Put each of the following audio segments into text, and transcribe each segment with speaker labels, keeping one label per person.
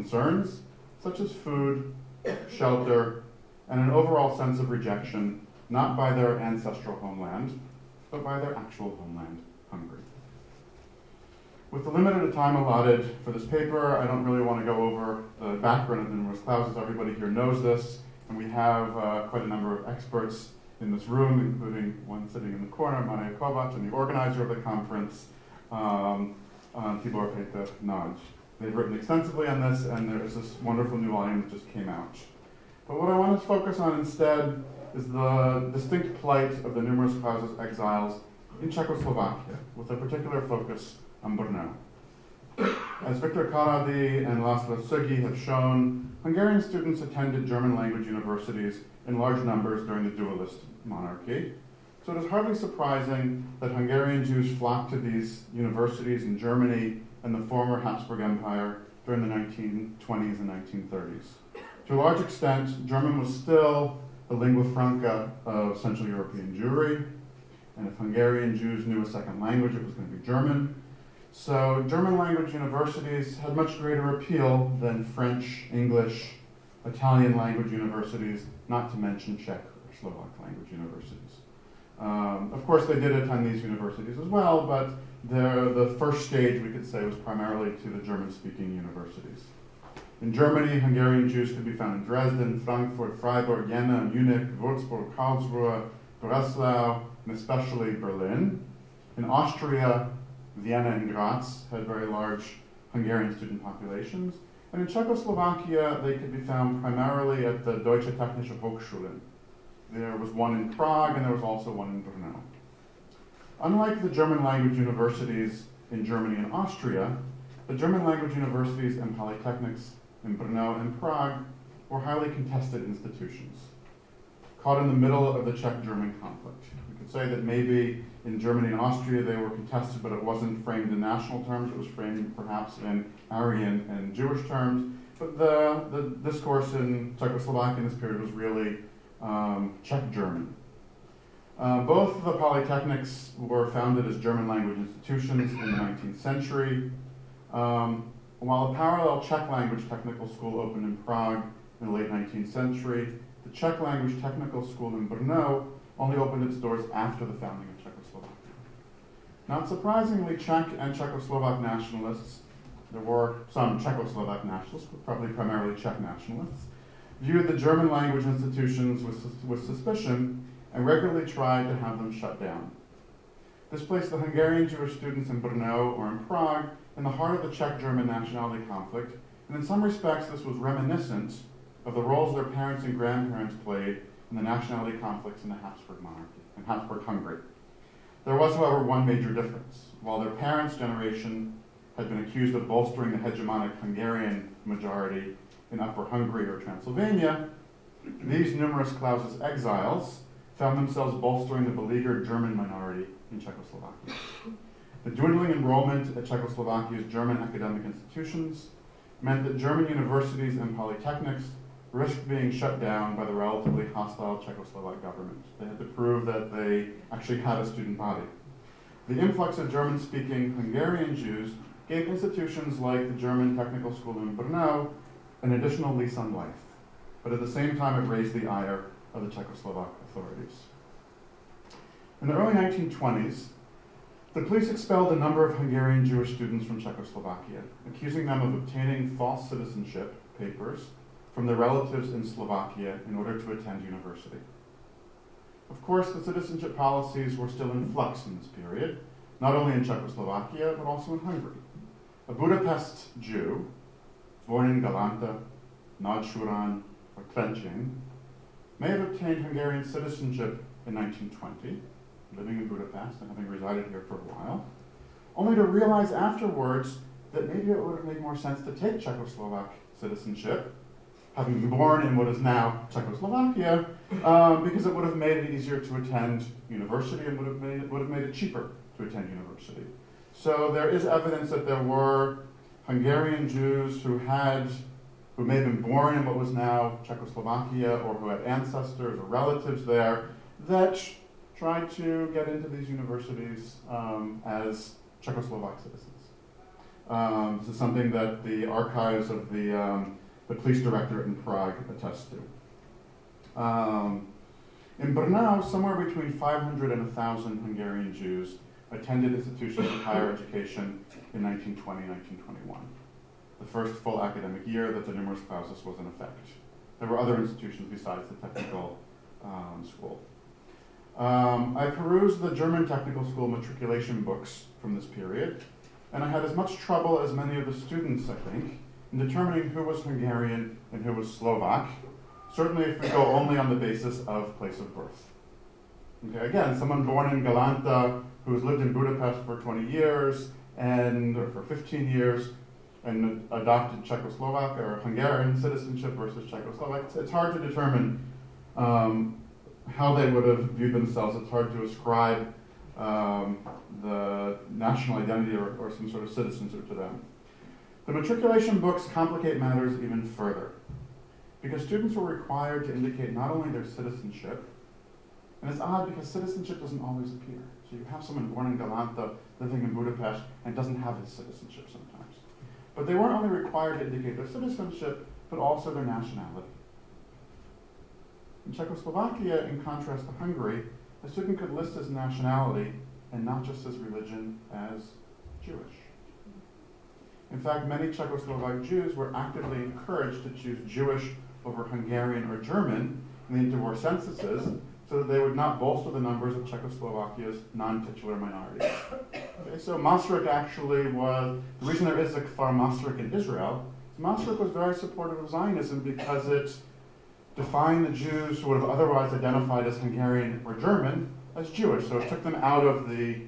Speaker 1: concerns, such as food, shelter, and an overall sense of rejection, not by their ancestral homeland, but by their actual homeland, Hungary. With the limited time allotted for this paper, I don't really want to go over the background of the numerous clauses. Everybody here knows this, and we have quite a number of experts in this room, including one sitting in the corner, Maria Kovac, and the organizer of the conference, Tibor Péter Nagy. They've written extensively on this, and there is this wonderful new volume that just came out. But what I want to focus on instead is the distinct plight of the numerous clauses exiles in Czechoslovakia, with a particular focus on Brno. As Viktor Karády and László Szögi have shown, Hungarian students attended German language universities in large numbers during the dualist monarchy. So it is hardly surprising that Hungarian Jews flocked to these universities in Germany and the former Habsburg Empire during the 1920s and 1930s. To a large extent, German was still the lingua franca of Central European Jewry, and if Hungarian Jews knew a second language, it was going to be German. So German language universities had much greater appeal than French, English, Italian language universities, not to mention Czech or Slovak language universities. Of course, they did attend these universities as well, but the first stage, we could say, was primarily to the German-speaking universities. In Germany, Hungarian Jews could be found in Dresden, Frankfurt, Freiburg, Jena, Munich, Würzburg, Karlsruhe, Breslau, and especially Berlin. In Austria, Vienna and Graz had very large Hungarian student populations. And in Czechoslovakia, they could be found primarily at the Deutsche Technische Hochschulen. There was one in Prague, and there was also one in Brno. Unlike the German language universities in Germany and Austria, the German language universities and polytechnics in Brno and Prague were highly contested institutions, caught in the middle of the Czech-German conflict. We could say that maybe in Germany and Austria they were contested, but it wasn't framed in national terms. It was framed perhaps in Aryan and Jewish terms. But the discourse in Czechoslovakia in this period was really Czech-German. Both of the polytechnics were founded as German language institutions in the 19th century, while a parallel Czech language technical school opened in Prague in the late 19th century. The Czech language technical school in Brno only opened its doors after the founding of Czechoslovakia. Not surprisingly, Czech and Czechoslovak nationalists, there were some Czechoslovak nationalists, but probably primarily Czech nationalists, viewed the German language institutions with suspicion and regularly tried to have them shut down. This placed the Hungarian Jewish students in Brno or in Prague in the heart of the Czech-German nationality conflict, and in some respects this was reminiscent of the roles their parents and grandparents played in the nationality conflicts in the Habsburg monarchy, in Habsburg Hungary. There was, however, one major difference. While their parents' generation had been accused of bolstering the hegemonic Hungarian majority in Upper Hungary or Transylvania, these numerous clauses exiles found themselves bolstering the beleaguered German minority in Czechoslovakia. The dwindling enrollment at Czechoslovakia's German academic institutions meant that German universities and polytechnics risked being shut down by the relatively hostile Czechoslovak government. They had to prove that they actually had a student body. The influx of German-speaking Hungarian Jews gave institutions like the German Technical School in Brno an additional lease on life, but at the same time it raised the ire of the Czechoslovak authorities. In the early 1920s, the police expelled a number of Hungarian Jewish students from Czechoslovakia, accusing them of obtaining false citizenship papers from their relatives in Slovakia in order to attend university. Of course, the citizenship policies were still in flux in this period, not only in Czechoslovakia, but also in Hungary. A Budapest Jew, born in Galanta, Nagysuran, or Trenčín, may have obtained Hungarian citizenship in 1920, living in Budapest and having resided here for a while, only to realize afterwards that maybe it would have made more sense to take Czechoslovak citizenship, having been born in what is now Czechoslovakia, because it would have made it easier to attend university and would have made it cheaper to attend university. So there is evidence that there were Hungarian Jews who may have been born in what was now Czechoslovakia, or who had ancestors or relatives there, that tried to get into these universities as Czechoslovak citizens. This is something that the archives of the police directorate in Prague attest to. In Brno, somewhere between 500 and 1,000 Hungarian Jews attended institutions of higher education in 1920, 1921, the first full academic year that the numerus clausus was in effect. There were other institutions besides the technical school. I perused the German technical school matriculation books from this period, and I had as much trouble as many of the students, I think, in determining who was Hungarian and who was Slovak, certainly if we go only on the basis of place of birth. Okay, again, someone born in Galanta who has lived in Budapest for 20 years or for 15 years and adopted Czechoslovak or Hungarian citizenship versus Czechoslovak. It's hard to determine how they would have viewed themselves. It's hard to ascribe the national identity or some sort of citizenship to them. The matriculation books complicate matters even further, because students were required to indicate not only their citizenship, and it's odd because citizenship doesn't always appear. So you have someone born in Galanta living in Budapest and doesn't have his citizenship sometimes. But they weren't only required to indicate their citizenship, but also their nationality. In Czechoslovakia, in contrast to Hungary, a student could list his nationality and not just his religion as Jewish. In fact, many Czechoslovak Jews were actively encouraged to choose Jewish over Hungarian or German in the interwar censuses so that they would not bolster the numbers of Czechoslovakia's non-titular minorities. Okay, so Masaryk actually was, the reason there is a Kfar Masaryk in Israel, Masaryk was very supportive of Zionism because it defined the Jews who would have otherwise identified as Hungarian or German as Jewish, so it took them out of the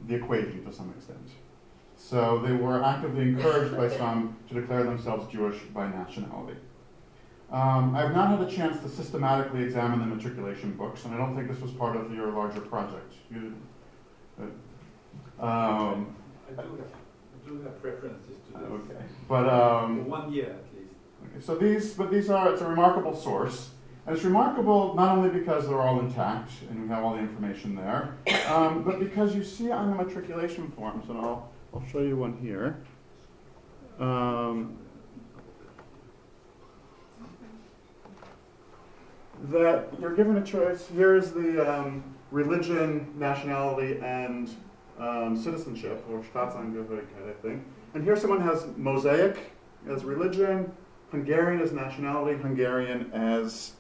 Speaker 1: equation to some extent. So they were actively encouraged by some to declare themselves Jewish by nationality. I have not had a chance to systematically examine the matriculation books, and I don't think this was part of your larger project.
Speaker 2: I do have references to this.
Speaker 1: Okay, but
Speaker 2: for 1 year at least.
Speaker 1: Okay, so it's a remarkable source, and it's remarkable not only because they're all intact and we have all the information there, but because you see on the matriculation forms, and I'll show you one here. That you're given a choice. Here is the religion, nationality, and citizenship, or Staatsangehörigkeit, I think. And here someone has Mosaic as religion, Hungarian as nationality, Hungarian as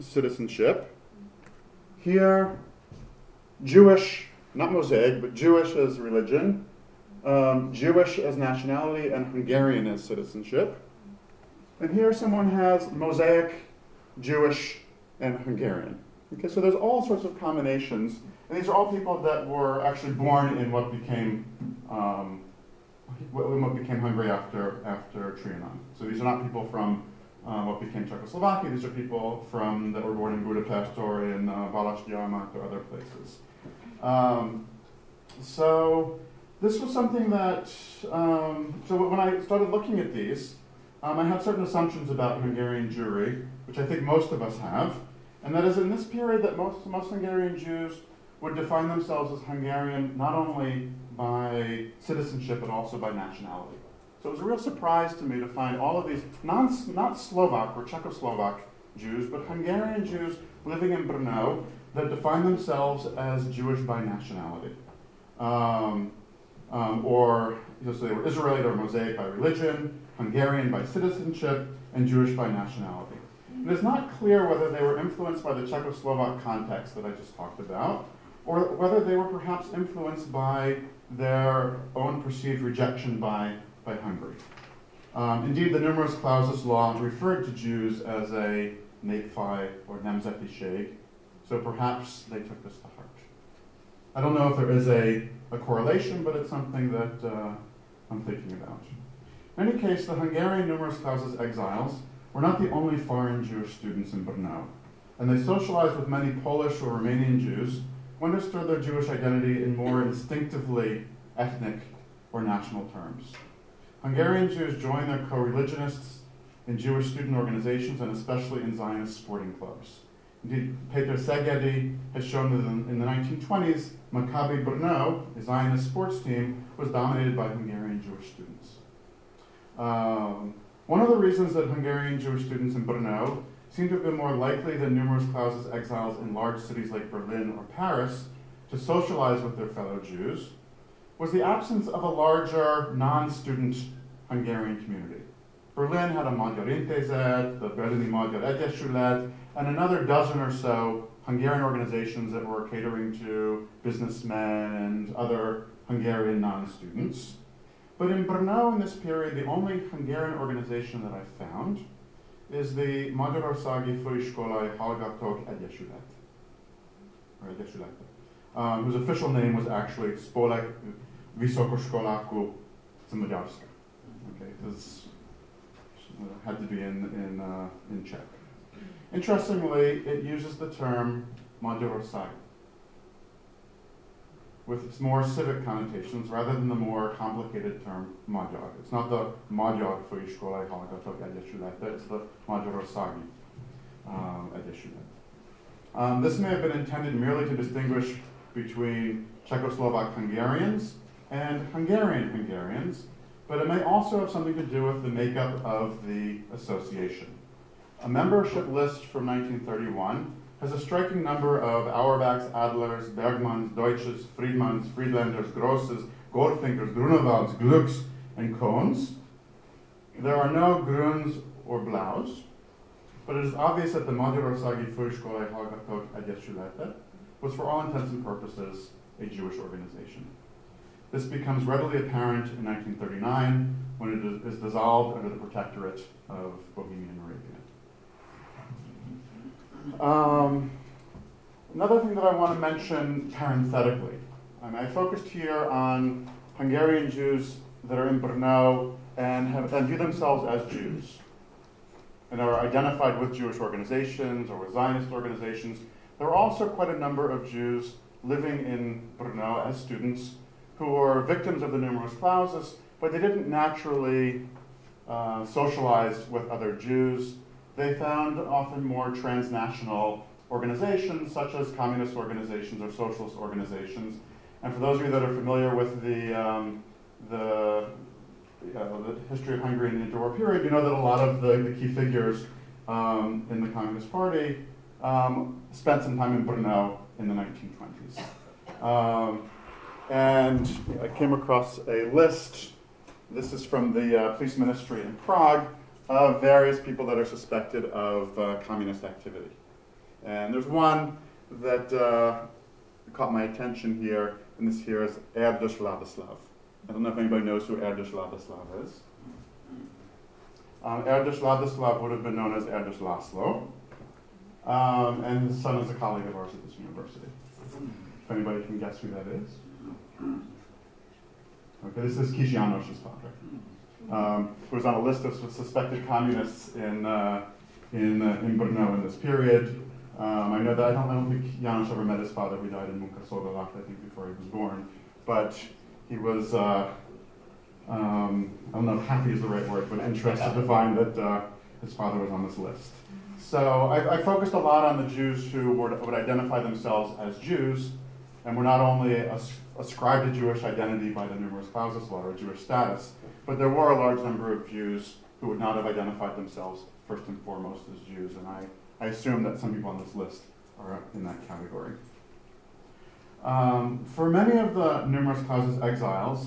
Speaker 1: citizenship. Here, Jewish, not Mosaic, but Jewish as religion, Jewish as nationality, and Hungarian as citizenship. And here someone has Mosaic, Jewish, and Hungarian. Okay, so there's all sorts of combinations, and these are all people that were actually born in what became Hungary after Trianon. So these are not people from what became Czechoslovakia. These are people that were born in Budapest or in Balasgyarmat or other places. So this was something that, so when I started looking at these, I had certain assumptions about Hungarian Jewry, which I think most of us have, and that is in this period that most Hungarian Jews would define themselves as Hungarian not only by citizenship but also by nationality. So it was a real surprise to me to find all of these, not Slovak or Czechoslovak Jews, but Hungarian Jews living in Brno that define themselves as Jewish by nationality. Or so they were Israelite or Mosaic by religion, Hungarian by citizenship, and Jewish by nationality. It is not clear whether they were influenced by the Czechoslovak context that I just talked about, or whether they were perhaps influenced by their own perceived rejection by Hungary. Indeed, the numerus clausus law referred to Jews as a népfaj or nemzetiség, so perhaps they took this to heart. I don't know if there is a correlation, but it's something that I'm thinking about. In any case, the Hungarian numerus clausus exiles were not the only foreign Jewish students in Brno, and they socialized with many Polish or Romanian Jews who understood their Jewish identity in more instinctively ethnic or national terms. Hungarian Jews joined their co-religionists in Jewish student organizations and especially in Zionist sporting clubs. Indeed, Peter Szegedi has shown that in the 1920s, Maccabi Brno, a Zionist sports team, was dominated by Hungarian Jewish students. One of the reasons that Hungarian Jewish students in Brno seem to have been more likely than numerous Klaus's exiles in large cities like Berlin or Paris to socialize with their fellow Jews was the absence of a larger non-student Hungarian community. Berlin had a Magyar Intézet, the Berlini Magyar Egyesület, and another dozen or so Hungarian organizations that were catering to businessmen and other Hungarian non-students. But in Brno in this period, the only Hungarian organization that I found is the Magyarországi Főiskolai Hallgatók Egyesület, or Egyesület, whose official name was actually Spolek Vysokoszkoláku Magyarska. Okay, because it had to be in Czech. Interestingly, it uses the term Magyarország with its more civic connotations rather than the more complicated term Magyar. It's not the Magyar Főiskolai Hallgatók Egyesület, it's the Magyarországi Egyesület. This may have been intended merely to distinguish between Czechoslovak Hungarians and Hungarian Hungarians, but it may also have something to do with the makeup of the association. A membership list from 1931 has a striking number of Auerbachs, Adlers, Bergmanns, Deutsches, Friedmanns, Friedländers, Grosses, Goldfinkers, Grunewalds, Glucks, and Kohns. There are no Gruns or Blaus, but it is obvious that the Magyarországi Főiskolai Hallgatók Egyesülete was for all intents and purposes a Jewish organization. This becomes readily apparent in 1939 when it is dissolved under the protectorate of Bohemian Moravia. Another thing that I want to mention parenthetically, I focused here on Hungarian Jews that are in Brno and view themselves as Jews and are identified with Jewish organizations or with Zionist organizations. There are also quite a number of Jews living in Brno as students who were victims of the numerus clausus, but they didn't naturally socialize with other Jews. They found often more transnational organizations, such as communist organizations or socialist organizations. And for those of you that are familiar with the history of Hungary in the interwar period, you know that a lot of the key figures in the Communist Party spent some time in Brno in the 1920s. And I came across a list, this is from the police ministry in Prague, of various people that are suspected of communist activity. And there's one that caught my attention here, and this here is Erdős Ladislav. I don't know if anybody knows who Erdős Ladislav is. Erdős Ladislav would have been known as Erdős László, and his son is a colleague of ours at this university. If anybody can guess who that is. Okay, this is Kis János's father, who was on a list of suspected communists in Brno in this period. I know that I don't think János ever met his father, who died in Munkaszolgálat, I think, before he was born. But he was, I don't know if happy is the right word, but interested to find that his father was on this list. So I focused a lot on the Jews who would identify themselves as Jews, and were not only ascribed to Jewish identity by the numerus clausus law or Jewish status, but there were a large number of Jews who would not have identified themselves first and foremost as Jews, and I assume that some people on this list are in that category. For many of the numerus clausus exiles,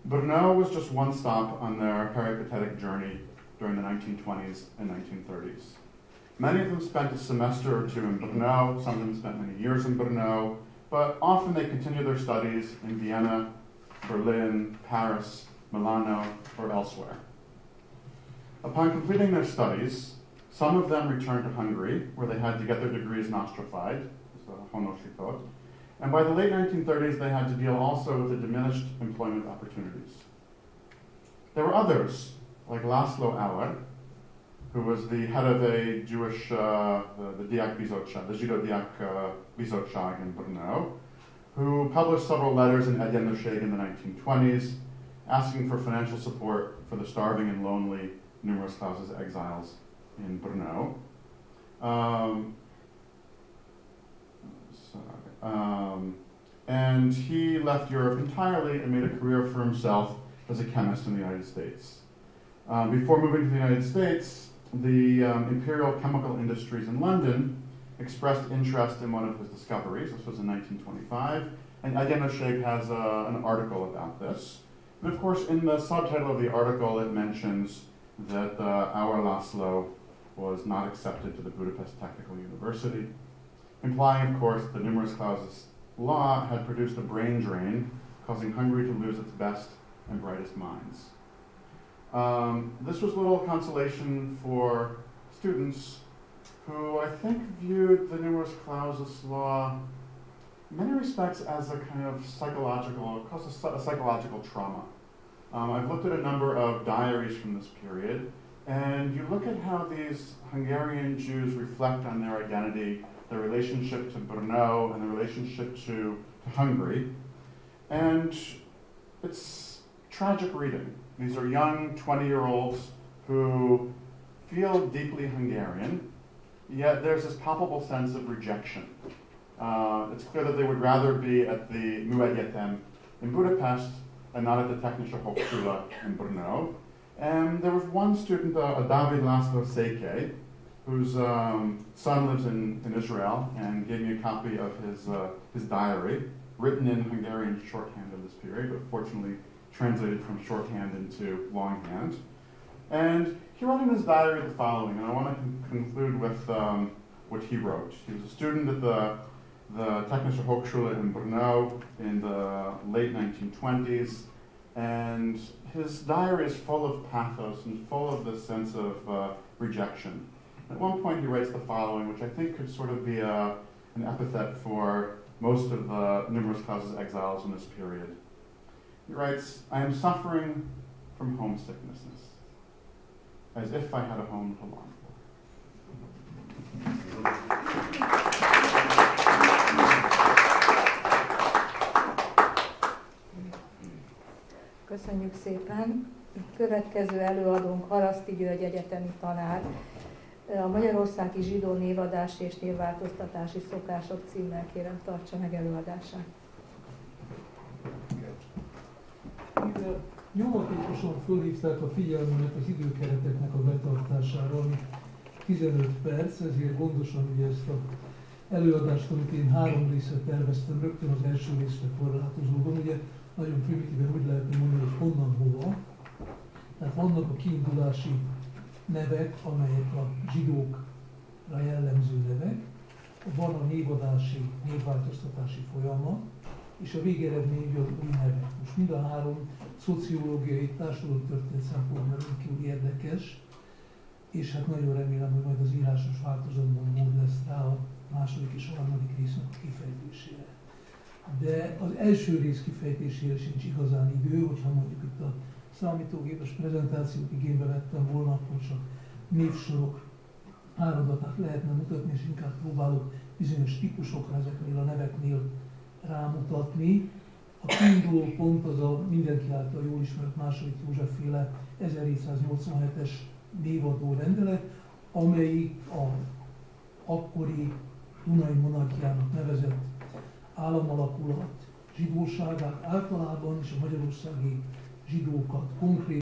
Speaker 1: Brno was just one stop on their peripatetic journey during the 1920s and 1930s. Many of them spent a semester or two in Brno, some of them spent many years in Brno, but often they continued their studies in Vienna, Berlin, Paris, Milano, or elsewhere. Upon completing their studies, some of them returned to Hungary, where they had to get their degrees nostrified, honosított, and by the late 1930s they had to deal also with the diminished employment opportunities. There were others, like László Auer, who was the head of a Jewish, the Diák Bizottság, the Zsidó Diák Bizottság in Brno, who published several letters in Egyenlőség in the 1920s, asking for financial support for the starving and lonely numerus clausus exiles in Brno. And he left Europe entirely and made a career for himself as a chemist in the United States. Before moving to the United States, the Imperial Chemical Industries in London expressed interest in one of his discoveries. This was in 1925, and Elnököl has an article about this. And of course, in the subtitle of the article, it mentions that our Laszlo was not accepted to the Budapest Technical University, implying, of course, that numerous clauses law had produced a brain drain, causing Hungary to lose its best and brightest minds. This was little consolation for students who I think viewed the numerus clausus law in many respects as a kind of psychological, caused a psychological trauma. I've looked at a number of diaries from this period, and you look at how these Hungarian Jews reflect on their identity, their relationship to Brno, and their relationship to Hungary, and it's tragic reading. These are young 20-year-olds who feel deeply Hungarian, yet there's this palpable sense of rejection. It's clear that they would rather be at the Műegyetem in Budapest and not at the Technische Hochschule in Brno. And there was one student, David László Székely, whose son lives in Israel, and gave me a copy of his diary, written in Hungarian shorthand of this period, but fortunately translated from shorthand into longhand. And he wrote in his diary the following, and I want to conclude with what he wrote. He was a student at the Technische Hochschule in Brno in the late 1920s, and his diary is full of pathos and full of this sense of rejection. At one point he writes the following, which I think could sort of be an epithet for most of the numerus clausus exiles in this period. He writes, "I am suffering from homesickness, as if I had a home to long for."
Speaker 3: Köszönjük szépen! Következő előadónk Haraszti György egyetemi tanár, a Magyarországi Zsidó Névadás és Névváltoztatási Szokások címmel kérem tartsa meg előadását.
Speaker 4: Mivel nyomatékosan fölhívták a figyelmemet az időkereteknek a betartására, ami 15 perc, ezért gondosan ugye ezt az előadást, amit én 3 részre terveztem, rögtön az első részre korlátozódom. Ugye nagyon primitíven úgy lehetne mondani, hogy honnan hova. Tehát vannak a kiindulási nevek, amelyek a zsidókra jellemző nevek, van a névadási, névváltoztatási folyamat, és a végeredmény az új nevek. Most mind a 3 szociológiai, társadalomtörténet szempontból rendkívül érdekes, és hát nagyon remélem, hogy majd az írásos változatban mód lesz rá a második és a harmadik résznek a kifejtésére. De az első rész kifejtésére sincs igazán idő, hogyha mondjuk itt a számítógépes prezentációt igénybe vettem volna, akkor csak névsorok áradatát lehetne mutatni, és inkább próbálok bizonyos típusokra ezeknél a neveknél rámutatni. A kiinduló pont az a mindenki által jól ismert II. József-féle 1787-es névadó rendelet, amelyik a akkori Dunai monarchiának nevezett államalakulat zsidóságát általában és a magyarországi zsidókat konkrét